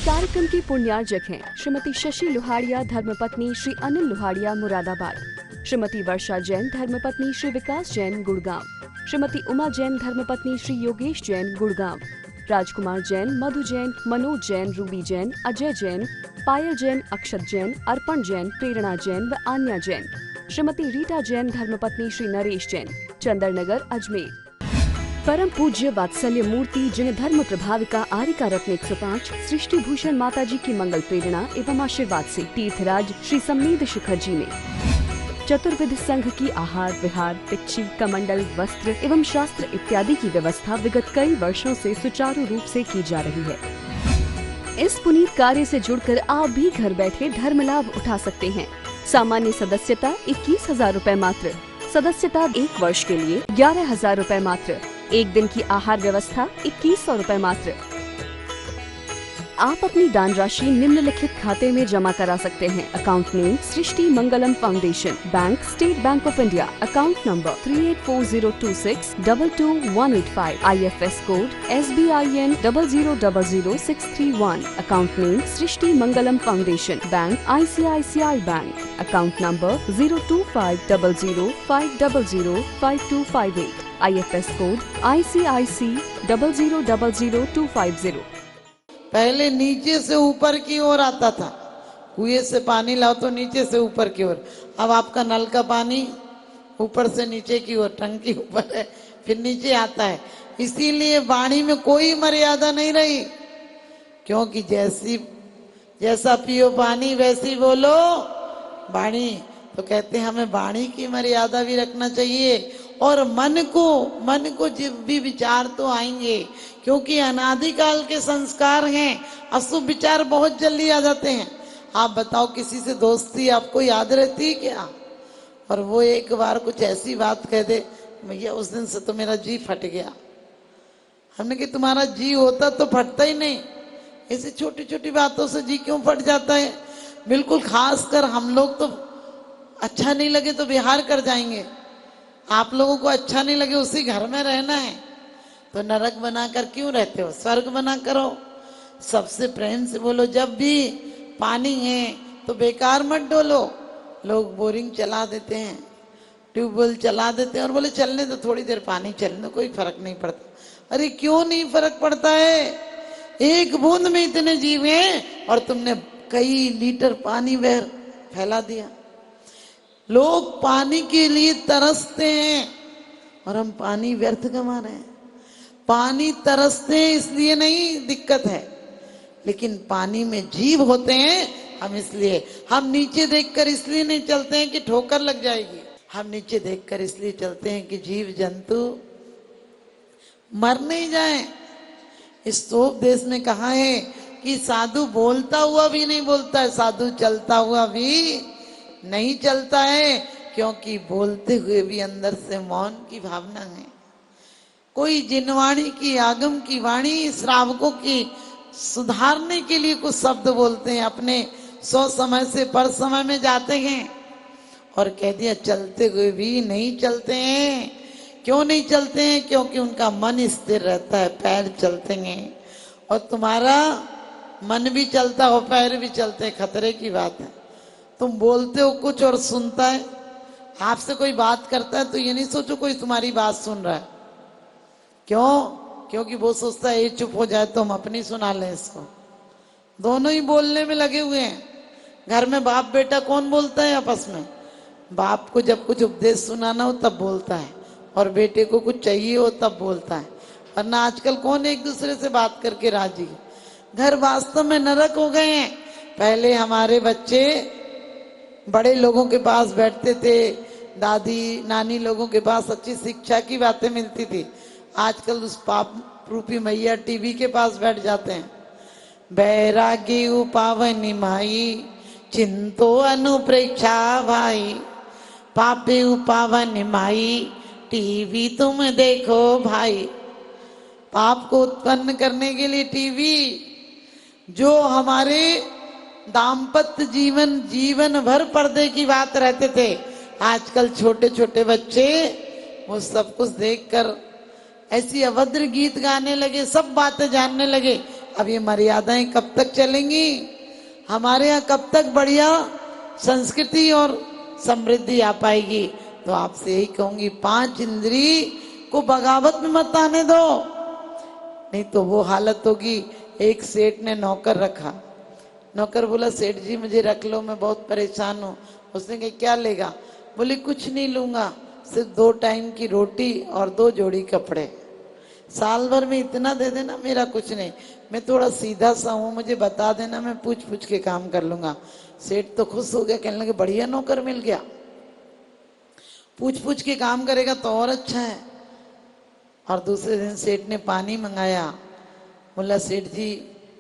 कार्यक्रम के पुण्यार्जक हैं श्रीमती शशि लोहाड़िया धर्मपत्नी श्री अनिल लोहाड़िया मुरादाबाद, श्रीमती वर्षा जैन धर्मपत्नी श्री विकास जैन गुड़गांव, श्रीमती उमा जैन धर्मपत्नी श्री योगेश जैन गुड़गांव, राजकुमार जैन, मधु जैन, मनोज जैन, रूबी जैन, अजय जैन, पायल जैन, अक्षत जैन, अर्पण जैन, प्रेरणा जैन व आन्या जैन, श्रीमती रीटा जैन धर्मपत्नी श्री नरेश जैन, चंदरनगर अजमेर। परम पूज्य वात्सल्य मूर्ति जिन धर्म प्रभाविका आरिका रत्न 105 सृष्टि भूषण माता जी की मंगल प्रेरणा एवं आशीर्वाद से तीर्थराज श्री सम्मेद शिखर जी में चतुर्विध संघ की आहार विहार, पिच्छी, कमंडल, वस्त्र एवं शास्त्र इत्यादि की व्यवस्था विगत कई वर्षों से सुचारू रूप से की जा रही है। इस पुनीत कार्य से जुड़कर आप भी घर बैठे धर्म लाभ उठा सकते हैं। सामान्य सदस्यता 21,000 रूपए मात्र, सदस्यता 1 वर्ष के लिए 11,000 रूपए मात्र, एक दिन की आहार व्यवस्था 2100 रूपए मात्र। आप अपनी दान राशि निम्नलिखित खाते में जमा करा सकते हैं। Account name Srishti Mangalam foundation, bank state bank of India, account number 384026222185, IFS code SBIN 0000631, account name Srishti Mangalam foundation, bank ICICI bank, account number 0250050052258, IFS code ICIC 0000250। पहले नीचे से ऊपर की ओर आता था, कुएं से पानी लाओ तो नीचे से ऊपर की ओर। अब आपका नल का पानी ऊपर से नीचे की ओर, टंकी ऊपर है फिर नीचे आता है। इसीलिए वाणी में कोई मर्यादा नहीं रही, क्योंकि जैसा पियो पानी वैसी बोलो वाणी। तो कहते हैं हमें वाणी की मर्यादा भी रखना चाहिए। और मन को जब भी विचार तो आएंगे, क्योंकि अनादिकाल के संस्कार हैं। अशुभ विचार बहुत जल्दी आ जाते हैं। आप बताओ, किसी से दोस्ती आपको याद रहती है क्या? और वो एक बार कुछ ऐसी बात कह दे, भैया उस दिन से तो मेरा जी फट गया। हमने कि तुम्हारा जी होता तो फटता ही नहीं, ऐसी छोटी छोटी बातों से जी क्यों फट जाता है? बिल्कुल खास कर हम लोग तो अच्छा नहीं लगे तो बिहार कर जाएंगे। आप लोगों को अच्छा नहीं लगे उसी घर में रहना है तो नरक बनाकर क्यों रहते हो? स्वर्ग बना करो। सबसे प्रेम से बोलो। जब भी पानी है तो बेकार मत डोलो। लोग बोरिंग चला देते हैं, ट्यूबवेल चला देते हैं और बोले चलने दो, थोड़ी देर पानी चलने दो, कोई फर्क नहीं पड़ता। अरे क्यों नहीं फर्क पड़ता है? एक बूंद में इतने जीव हैं और तुमने कई लीटर पानी बह फैला दिया। लोग पानी के लिए तरसते हैं और हम पानी व्यर्थ गंवा रहे हैं। पानी तरसते हैं इसलिए नहीं दिक्कत है, लेकिन पानी में जीव होते हैं हम, इसलिए हम नीचे देखकर इसलिए नहीं चलते हैं कि ठोकर लग जाएगी। हम नीचे देखकर इसलिए चलते हैं कि जीव जंतु मर नहीं जाए। इस उपदेश में कहा है कि साधु बोलता हुआ भी नहीं बोलता है, साधु चलता हुआ भी नहीं चलता है, क्योंकि बोलते हुए भी अंदर से मौन की भावना है। कोई जिनवाणी की, आगम की वाणी श्रावकों की सुधारने के लिए कुछ शब्द बोलते हैं, अपने 100 समय से पर समय में जाते हैं और कह दिया चलते हुए भी नहीं चलते हैं। क्यों नहीं चलते हैं? क्योंकि उनका मन स्थिर रहता है, पैर चलते हैं। और तुम्हारा मन भी चलता हो, पैर भी चलते, खतरे की बात है। तुम बोलते हो कुछ और सुनता है। आपसे कोई बात करता है तो ये नहीं सोचो कोई तुम्हारी बात सुन रहा है। क्यों? क्योंकि वो सोचता है ये चुप हो जाए तो हम अपनी सुना लें इसको। दोनों ही बोलने में लगे हुए हैं। घर में बाप बेटा कौन बोलता है आपस में? बाप को जब कुछ उपदेश सुनाना हो तब बोलता है, और बेटे को कुछ चाहिए हो तब बोलता है। वरना आजकल कौन एक दूसरे से बात करके राजी? घर वास्तव में नरक हो गए हैं। पहले हमारे बच्चे बड़े लोगों के पास बैठते थे, दादी नानी लोगों के पास अच्छी शिक्षा की बातें मिलती थी। आजकल उस पाप रूपी मैया टीवी के पास बैठ जाते हैं। बैरागी पावनी माई चिंतो अनुप्रेक्षा भाई, पापे पावन माई टीवी तुम देखो भाई। पाप को उत्पन्न करने के लिए टीवी, जो हमारे दाम्पत्य जीवन भर पर्दे की बात रहते थे, आजकल छोटे छोटे बच्चे वो सब कुछ देखकर ऐसी अभद्र गीत गाने लगे, सब बातें जानने लगे। अब ये मर्यादाएं कब तक चलेंगी? हमारे यहाँ कब तक बढ़िया संस्कृति और समृद्धि आ पाएगी? तो आपसे यही कहूंगी, 5 इंद्री को बगावत में मत आने दो, नहीं तो वो हालत होगी। एक सेठ ने नौकर रखा, नौकर बोला सेठ जी मुझे रख लो, मैं बहुत परेशान हूँ। उसने कहा क्या लेगा? बोले कुछ नहीं लूंगा, सिर्फ 2 टाइम की रोटी और 2 जोड़ी कपड़े, साल भर में इतना दे देना, मेरा कुछ नहीं, मैं थोड़ा सीधा सा हूँ, मुझे बता देना, मैं पूछ पूछ के काम कर लूंगा। सेठ तो खुश हो गया, कहने लगे बढ़िया नौकर मिल गया, पूछ पूछ के काम करेगा तो और अच्छा है। और दूसरे दिन सेठ ने पानी मंगाया, बोला सेठ जी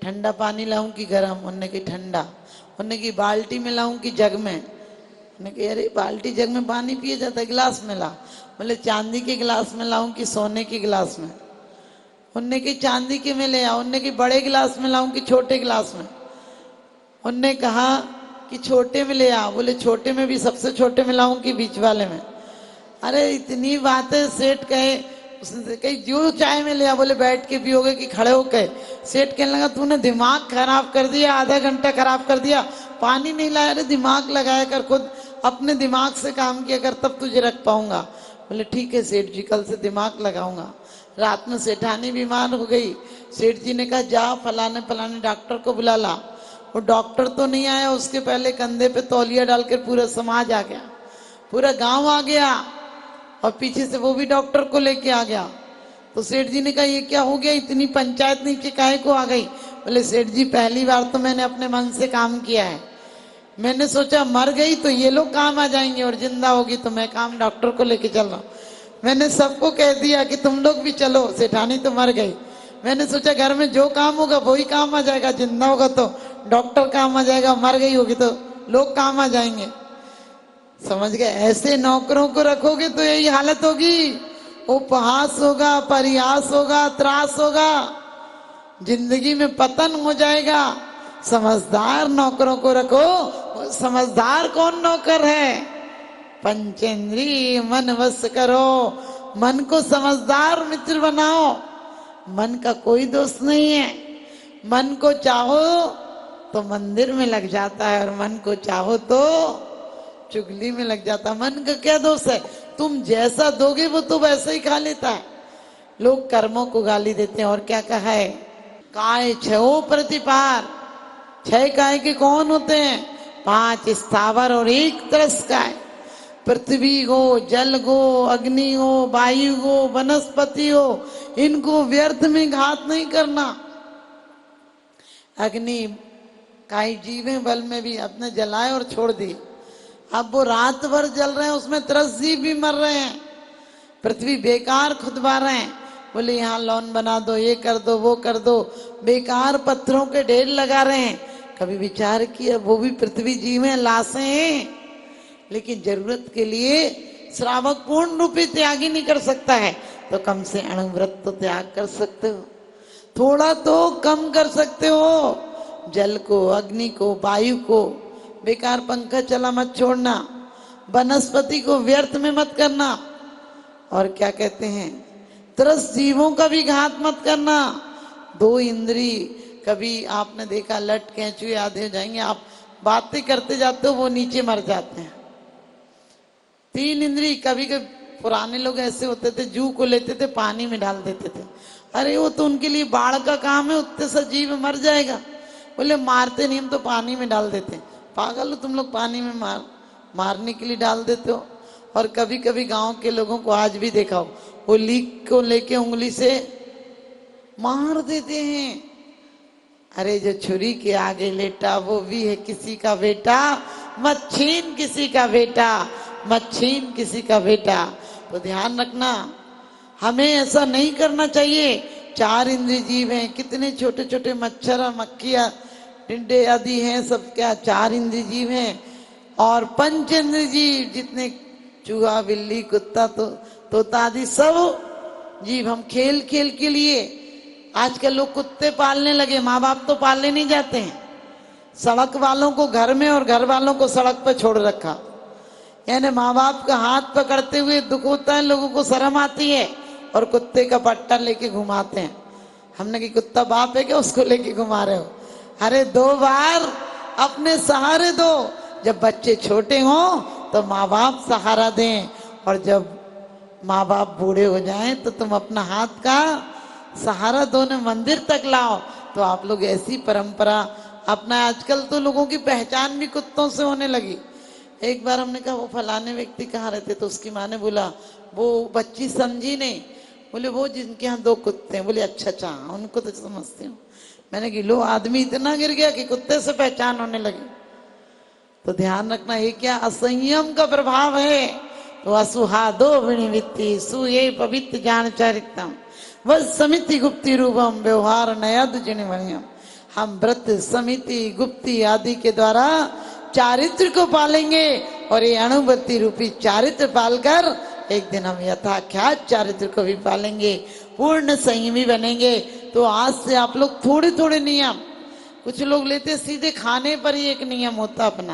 ठंडा पानी लाऊं कि गर्म? उन्होंने कहा ठंडा। उन्होंने की बाल्टी में लाऊं कि जग में? उन्होंने कहा अरे बाल्टी जग में पानी पिए जाता है, गिलास में ला। बोले चांदी के गिलास में लाऊं कि सोने के गिलास में? उनने की चांदी के में ले आओ। उनने की बड़े गिलास में लाऊं कि छोटे गिलास में? उनने कहा कि छोटे में ले आओ। बोले छोटे में भी सबसे छोटे में लाऊं कि बीच वाले में? अरे इतनी बातें सेठ कहे, उसने कही जो चाय में ले आ। बोले बैठ के पियोगे कि खड़े होके? सेठ कहने लगा तूने दिमाग खराब कर दिया, आधा घंटा खराब कर दिया, पानी नहीं लाया। अरे दिमाग लगाया कर, खुद अपने दिमाग से काम किया कर, तब तुझे रख पाऊंगा। बोले ठीक है सेठ जी, कल से दिमाग लगाऊंगा। रात में सेठानी बीमार हो गई। सेठ जी ने कहा जा फलाने फलाने डॉक्टर को बुला ला। वो डॉक्टर तो नहीं आया, उसके पहले कंधे पे तौलिया डालकर पूरा समाज आ गया, पूरा गांव आ गया, और पीछे से वो भी डॉक्टर को लेके आ गया। तो सेठ जी ने कहा ये क्या हो गया, इतनी पंचायत नीचे काहे को आ गई? बोले सेठ जी पहली बार तो मैंने अपने मन से काम किया है, मैंने सोचा मर गई तो ये लोग काम आ जाएंगे और जिंदा होगी तो मैं काम डॉक्टर को लेके चल रहा हूँ। मैंने सबको कह दिया कि तुम लोग भी चलो, सेठानी तो मर गई। मैंने सोचा घर में जो काम होगा वही काम आ जाएगा, जिंदा होगा तो डॉक्टर काम आ जाएगा, मर गई होगी तो लोग काम आ जाएंगे। समझ गए? ऐसे नौकरों को रखोगे तो यही हालत होगी, उपहास होगा, परिहास होगा, त्रास होगा, जिंदगी में पतन हो जाएगा। समझदार नौकरों को रखो। समझदार कौन नौकर है? पंचेंद्रिय मन वश करो, मन को समझदार मित्र बनाओ। मन का कोई दोष नहीं है, मन को चाहो तो मंदिर में लग जाता है और मन को चाहो तो चुगली में लग जाता। मन का क्या दोष है? तुम जैसा दोगे वो तो वैसा ही खा लेता है। लोग कर्मों को गाली देते हैं। और क्या कहा है? काय छो प्रतिपार। 6 काय के कौन होते हैं? 5 स्थावर और 1 तरस काय। पृथ्वी हो, जल हो, अग्नि हो, वायु हो, वनस्पति हो, इनको व्यर्थ में घात नहीं करना। अग्नि काई जीवे बल में भी अपने जलाए और छोड़ दिए, अब वो रात भर जल रहे हैं, उसमें 30 जीव भी मर रहे हैं। पृथ्वी बेकार खुदवा रहे हैं, बोले यहाँ लॉन बना दो, ये कर दो, वो कर दो, बेकार पत्थरों के ढेर लगा रहे हैं। कभी विचार किया वो भी पृथ्वी जीव हैं, लाशें हैं, लेकिन जरूरत के लिए श्रावक पूर्ण रूपी त्याग ही नहीं कर सकता है, तो कम से अणुव्रत तो त्याग कर सकते हो, थोड़ा तो कम कर सकते हो। जल को, अग्नि को, वायु को, बेकार पंखा चला मत छोड़ना, वनस्पति को व्यर्थ में मत करना, और क्या कहते हैं 30 जीवों का भी घात मत करना। 2 इंद्री, कभी आपने देखा लट कैंचुए आधे हो जाएंगे, आप बातें करते जाते हो वो नीचे मर जाते हैं। 3 इंद्री, कभी कभी पुराने लोग ऐसे होते थे, जू को लेते थे पानी में डाल देते थे, अरे वो तो उनके लिए बाढ़ का काम है, उतने सा जीव मर जाएगा। बोले मारते नहीं, हम तो पानी में डाल देते हैं। पागल हो तुम लोग, पानी में मारने के लिए डाल देते हो। और कभी कभी गांव के लोगों को आज भी देखा हो, वो लीक को लेके उंगली से मार देते हैं। अरे जो छुरी के आगे लेटा वो भी है किसी का बेटा, मत छीन किसी का बेटा, मत छीन किसी का बेटा। तो ध्यान रखना, हमें ऐसा नहीं करना चाहिए। 4 इंद्रिय जीव हैं, कितने छोटे छोटे मच्छर, मक्खियां, टिड्डे आदि हैं, सब क्या 4 इंद्रिय जीव हैं। और 5 इंद्रिय जीव, जितने चूहा, बिल्ली, कुत्ता, तोता आदि सब जीव, हम खेल खेल के लिए आजकल लोग कुत्ते पालने लगे, माँ बाप तो पालने नहीं जाते हैं। सड़क वालों को घर में और घर वालों को सड़क पर छोड़ रखा, यानी माँ बाप का हाथ पकड़ते हुए दुख होता है, लोगों को शर्म आती है, और कुत्ते का पट्टा लेके घुमाते हैं। हमने कि कुत्ता बाप है क्या उसको लेके घुमा रहे हो? अरे 2 बार अपने सहारे दो। जब बच्चे छोटे हों तो माँ बाप सहारा दें, और जब माँ बाप बूढ़े हो जाएं तो तुम अपना हाथ का सहारा दोनों मंदिर तक लाओ। तो आप लोग ऐसी परंपरा अपना। आजकल तो लोगों की पहचान भी कुत्तों से होने लगी। एक बार हमने कहा वो फलाने व्यक्ति कहाँ रहते, तो उसकी माँ ने बोला वो बच्ची समझी नहीं। बोले वो जिनके यहाँ 2 कुत्ते हैं। बोले अच्छा अच्छा, उनको तो समझती हूँ। मैंने कि लो आदमी इतना गिर गया कि कुत्ते से पहचान होने लगी। तो ध्यान रखना, ये क्या असंयम का प्रभाव है। तो असुहादो विनिवित्ति सुये पवित्र जान चारितम वह समिति गुप्ति रूपम व्यवहार नयद जिनिमणियम। हम व्रत समिति गुप्ति आदि के द्वारा चारित्र को पालेंगे, और ये अणुवृत्ति रूपी चारित्र पालकर एक दिन हम यथाख्यात चारित्र को भी पालेंगे, पूर्ण संयमी बनेंगे। तो आज से आप लोग थोड़े थोड़े नियम, कुछ लोग लेते सीधे खाने पर ही एक नियम होता अपना।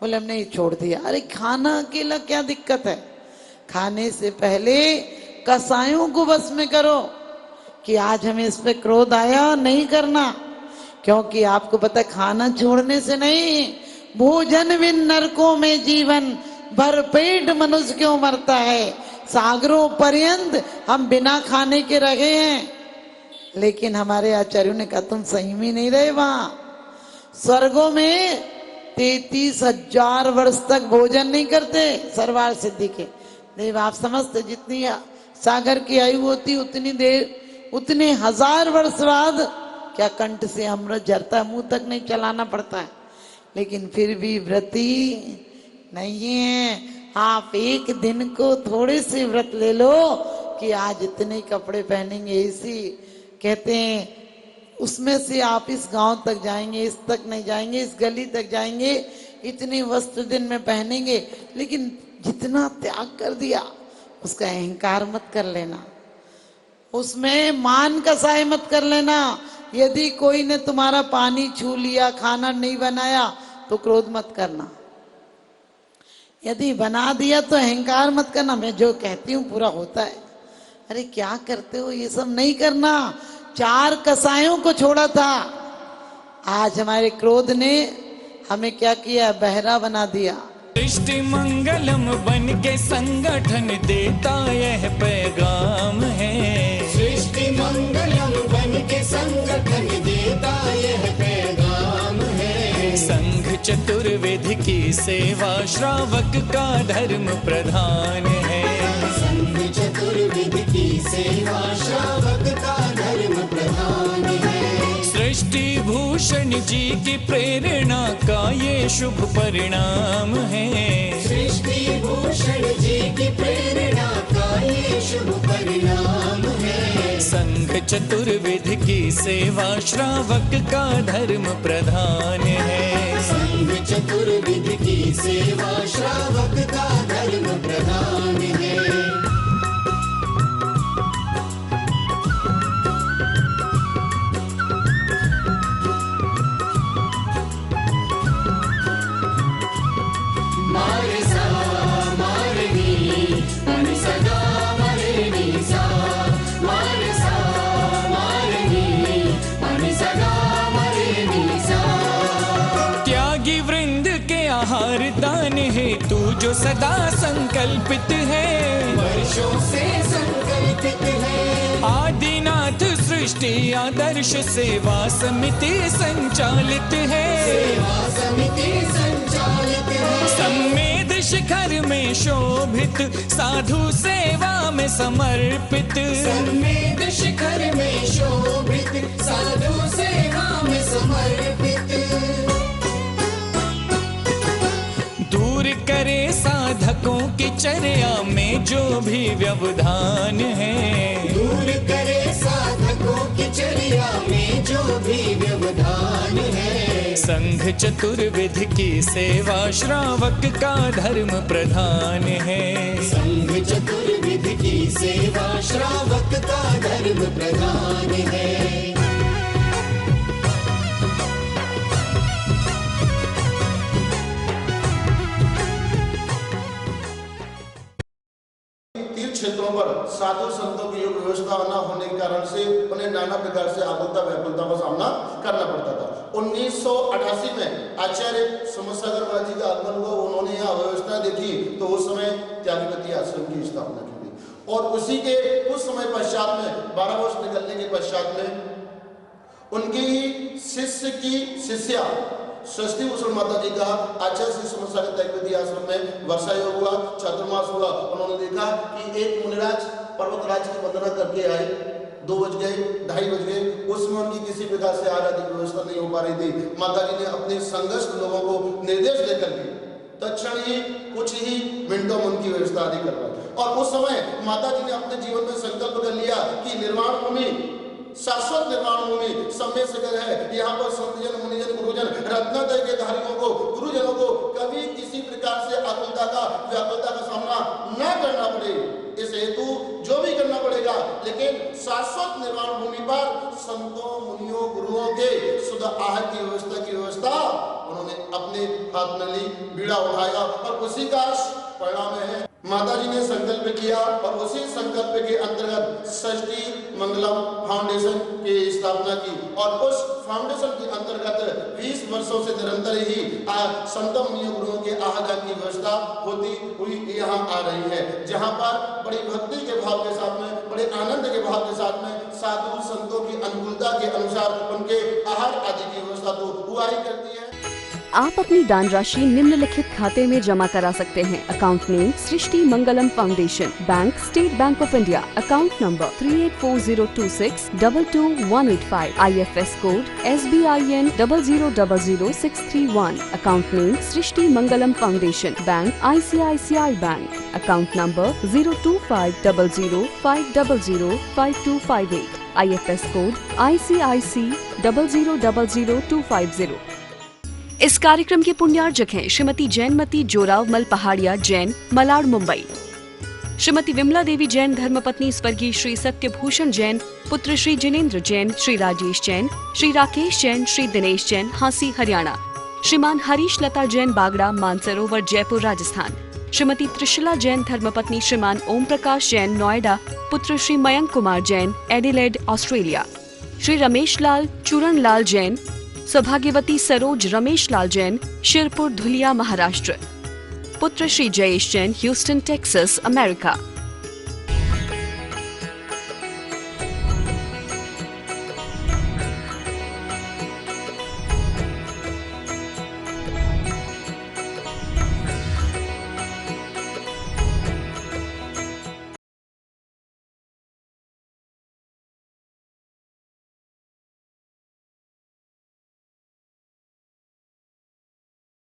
बोले हमने ये छोड़ दिया। अरे खाना अकेला क्या दिक्कत है? खाने से पहले कसायों को बस में करो कि आज हमें इस पे क्रोध आया, नहीं करना। क्योंकि आपको पता है खाना छोड़ने से नहीं, भोजन बिन नरकों में जीवन भर पेट मनुष्य क्यों मरता है। सागरों पर्यंत हम बिना खाने के रहे हैं, लेकिन हमारे आचार्यों ने कहा तुम संयमी नहीं रहे। वहां स्वर्गों में 33,000 वर्ष तक भोजन नहीं करते सर्वार सिद्धि के देव। आप समझते जितनी सागर की आयु होती उतनी देर, उतने 1000 वर्ष बाद क्या कंठ से अमृत झरता है, मुंह तक नहीं चलाना पड़ता है। लेकिन फिर भी व्रती नहीं है। आप एक दिन को थोड़े से व्रत ले लो कि आज इतने कपड़े पहनेंगे, इसी कहते हैं उसमें से आप इस गांव तक जाएंगे, इस तक नहीं जाएंगे, इस गली तक जाएंगे, इतने वस्त्र दिन में पहनेंगे। लेकिन जितना त्याग कर दिया उसका अहंकार मत कर लेना, उसमें मान का सहाय मत कर लेना। यदि कोई ने तुम्हारा पानी छू लिया, खाना नहीं बनाया, तो क्रोध मत करना। यदि बना दिया तो अहंकार मत करना, मैं जो कहती हूँ पूरा होता है। अरे क्या करते हो, ये सब नहीं करना। 4 कसायों को छोड़ा था। आज हमारे क्रोध ने हमें क्या किया, बहरा बना दिया। सृष्टि मंगलम बन के संगठन देता यह पैगाम है। सृष्टि मंगलम बन के संगठन देता यह पैगाम है। संघ चतुर्वेद की सेवा श्रावक का धर्म प्रधान है। संघ चतुर्वेद की सेवा श्रावक का धर्म प्रधान है। सृष्टि भूषण जी की प्रेरणा का ये शुभ परिणाम है। सृष्टि भूषण जी की प्रेरणा का ये शुभ परिणाम है। संघ चतुर्वेद की सेवा श्रावक का धर्म प्रधान है। संघ चतुर्वेद की सेवा श्रावक का धर्म प्रधान है। मारे सा मारे नी मनि सदा मरे नी सा। मारे सा मारे नी मनि सदा मरे नी सा। त्यागी वृंद के आहार दान है तू जो सदा संकल्पित है। वर्षों से संकल्पित है। आदिनाथ सृष्टि आदर्श सेवा समिति संचालित है। सेवा समिति संचालित है। सम्मेद शिखर में शोभित साधु सेवा में समर्पित। सम्मेद शिखर में शोभित साधु सेवा में समर्पित। दूर करे साधकों की चर्या में जो भी व्यवधान है। दूर करे साधकों की चर्या में जो भी व्यवधान है। संघ चतुर्विध की सेवा श्रावक का धर्म प्रधान है। संघ चतुर्विध की सेवा श्रावक का धर्म प्रधान है। तीर्थ क्षेत्रों पर साधु संतों की योग व्यवस्था न होने के कारण से उन्हें नाना प्रकार से आकुलता व्याकुलता का सामना करना पड़ता था। 1988 में आचार्य समसागर महाराज जी का आगमन को उन्होंने यहाँ व्यवस्था देखी तो उस समय त्यागीपति आश्रम की स्थापना की गई और उसी के कुछ समय पश्चात में 12 वर्ष निकलने के पश्चात में उनकी ही शिष्य की शिष्या षष्ठी भूषण माता जी का आचार्य श्री समसागर त्यागीपति आश्रम में वर्षा योग हुआ, चातुर्मास हुआ। उन्होंने देखा कि एक मुनिराज पर्वतराज की वंदना करके आए, 2 बज गए, 2:30 बज गए, उसमें उनकी किसी प्रकार से आराध्य की व्यवस्था नहीं हो पा रही थी। माता जी ने अपने संघर्ष लोगों को निर्देश देकर के तत्क्षण ही कुछ ही मिनटों में उनकी व्यवस्था आदि करवाई और उस समय माता जी ने अपने जीवन में संकल्प कर लिया कि निर्वाण भूमि, शाश्वत निर्वाण भूमि समय सगर है। यहाँ पर संतजन, मुनिजन, गुरुजन, रत्नत्रय के धारियों को, गुरुजनों को कभी किसी प्रकार से आकुलता का, व्याकुलता का सामना न करना पड़े, इस हेतु जो भी करना पड़ेगा, लेकिन शाश्वत निर्वाण भूमि पर संतों, मुनियों, गुरुओं के शुद्ध आहार की व्यवस्था उन्होंने अपने हाथ में ली, बीड़ा उठाया और उसी का परिणाम है माता जी ने संकल्प किया और उसी संकल्प के अंतर्गत षष्ठी मंगलम फाउंडेशन की स्थापना की और उस फाउंडेशन के अंतर्गत 20 वर्षों से निरंतर ही संतों, मुनियों, गुरुओं के आहार की व्यवस्था होती हुई यहाँ आ रही है, जहाँ पर बड़ी भक्ति के भाव के साथ में, बड़े आनंद के भाव के साथ में साधु संतों की अनुकूलता के अनुसार उनके आहार आदि की व्यवस्था तो हुआ ही करती है। आप अपनी दान राशि निम्नलिखित खाते में जमा करा सकते हैं। Account name Srishti Mangalam foundation, bank state bank of India, account number 384026222185, IFS code SBIN 0000631, account name Srishti Mangalam foundation, bank ICICI bank, account number 02500500528, IFS code ICIC 0000250। इस कार्यक्रम के पुण्यार्जक हैं श्रीमती जैनमती जोरावमल पहाड़िया जैन, मलाड, मुंबई। श्रीमती विमला देवी जैन धर्मपत्नी स्वर्गीय श्री सत्यभूषण जैन, पुत्र श्री जिनेन्द्र जैन, श्री राजेश जैन, श्री राकेश जैन, श्री दिनेश जैन, हांसी, हरियाणा। श्रीमान हरीश लता जैन, बागड़ा, मानसरोवर, जयपुर, राजस्थान। श्रीमती त्रिशला जैन धर्मपत्नी श्रीमान ओम प्रकाश जैन, नोएडा, पुत्र श्री मयंक कुमार जैन, एडिलेड, ऑस्ट्रेलिया। श्री रमेश लाल चूरण लाल जैन, सौभाग्यवती सरोज रमेश लाल जैन, शिरपुर, धुलिया, महाराष्ट्र। पुत्र Shri Jayesh Jain, Houston, Texas, America.